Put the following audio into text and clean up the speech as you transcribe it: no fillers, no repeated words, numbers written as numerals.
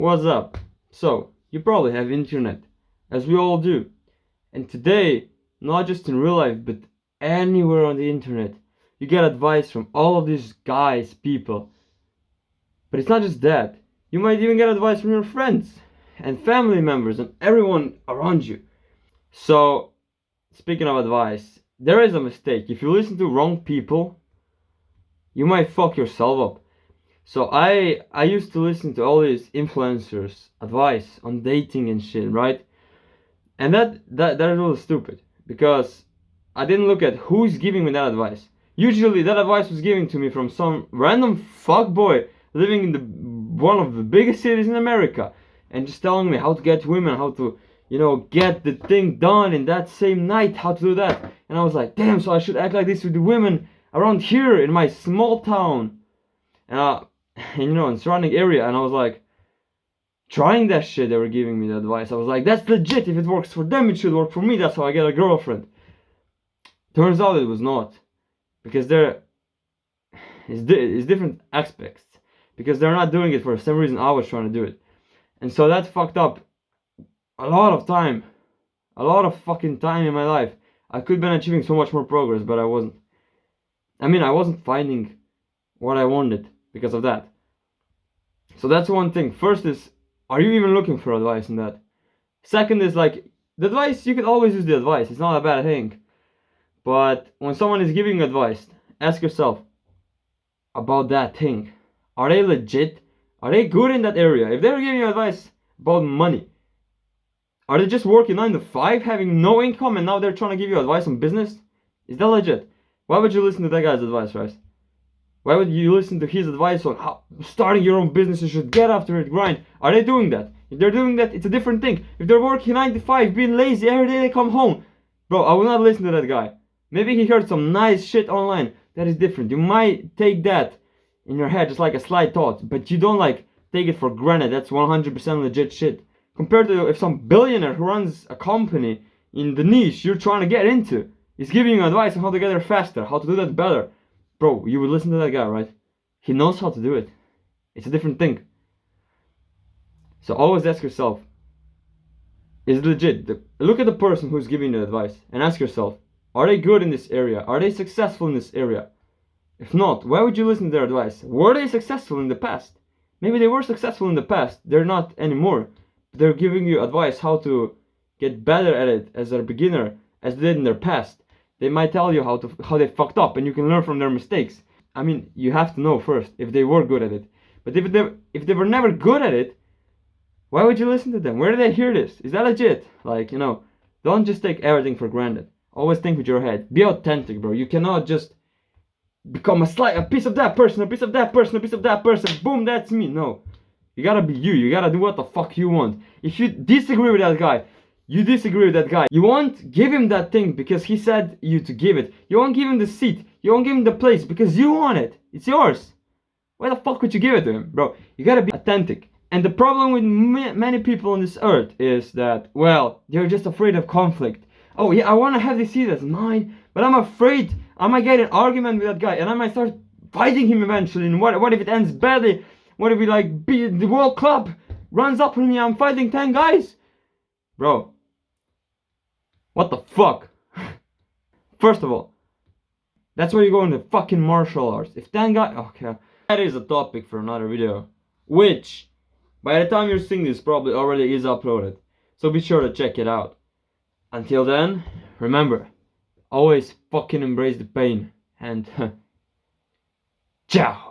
What's up? So, you probably have internet, as we all do. And today, not just in real life, but anywhere on the internet, you get advice from all of these guys, people. But it's not just that. You might even get advice from your friends and family members and everyone around you. So, speaking of advice, there is a mistake. If you listen to wrong people, you might fuck yourself up. So I used to listen to all these influencers advice on dating and shit, right? And that is really stupid because I didn't look at who's giving me that advice. Usually that advice was given to me from some random fuckboy living in the one of the biggest cities in America and just telling me how to get women, how to, get the thing done in that same night, how to do that. And I was like, damn, so I should act like this with the women around here in my small town. And in surrounding area, and I was like trying that shit. They were giving me the advice. I was like, that's legit. If it works for them, it should work for me. That's how I get a girlfriend. Turns out it was not, because there is different aspects, because they're not doing it for the same reason I was trying to do it. And so that fucked up a lot of fucking time in my life. I could have been achieving so much more progress, but I wasn't. I wasn't finding what I wanted because of that. So that's one thing. First is, are you even looking for advice in that? Second is, like, the advice, you can always use the advice. It's not a bad thing. But when someone is giving advice, ask yourself about that thing. Are they legit? Are they good in that area? If they're giving you advice about money, are they just working 9 to 5, having no income, and now they're trying to give you advice on business? Is that legit? Why would you listen to that guy's advice, right? Why would you listen to his advice on how starting your own business? You should get after it, grind. Are they doing that? If they're doing that, it's a different thing. If they're working 9 to 5, being lazy every day they come home, bro, I will not listen to that guy. Maybe he heard some nice shit online. That is different. You might take that in your head just like a slight thought, but you don't take it for granted. That's 100% legit shit. Compared to if some billionaire who runs a company in the niche you're trying to get into is giving you advice on how to get there faster, how to do that better. Bro, you would listen to that guy, right? He knows how to do it. It's a different thing. So always ask yourself, is it legit? Look at the person who's giving you advice and ask yourself, are they good in this area? Are they successful in this area? If not, why would you listen to their advice? Were they successful in the past? Maybe they were successful in the past. They're not anymore. They're giving you advice how to get better at it as a beginner as they did in their past. They might tell you how they fucked up, and you can learn from their mistakes. You have to know first if they were good at it. But if they were never good at it, why would you listen to them? Where did they hear this? Is that legit? Don't just take everything for granted. Always think with your head. Be authentic, bro. You cannot just become a piece of that person, a piece of that person, a piece of that person. Boom, that's me. No. You gotta be you. You gotta do what the fuck you want. If you disagree with that guy, you disagree with that guy. You won't give him that thing because he said you to give it. You won't give him the seat. You won't give him the place because you want it. It's yours. Why the fuck would you give it to him, bro? You gotta be authentic. And the problem with many people on this earth is that, well, they're just afraid of conflict. Oh yeah, I want to have this seat as mine, but I'm afraid I might get an argument with that guy and I might start fighting him eventually. And what if it ends badly? What if the World Club runs up on me? I'm fighting 10 guys, bro. What the fuck? First of all, that's where you go into fucking martial arts. If 10 guys, okay, that is a topic for another video, which by the time you're seeing this probably already is uploaded. So be sure to check it out. Until then, remember, always fucking embrace the pain and ciao.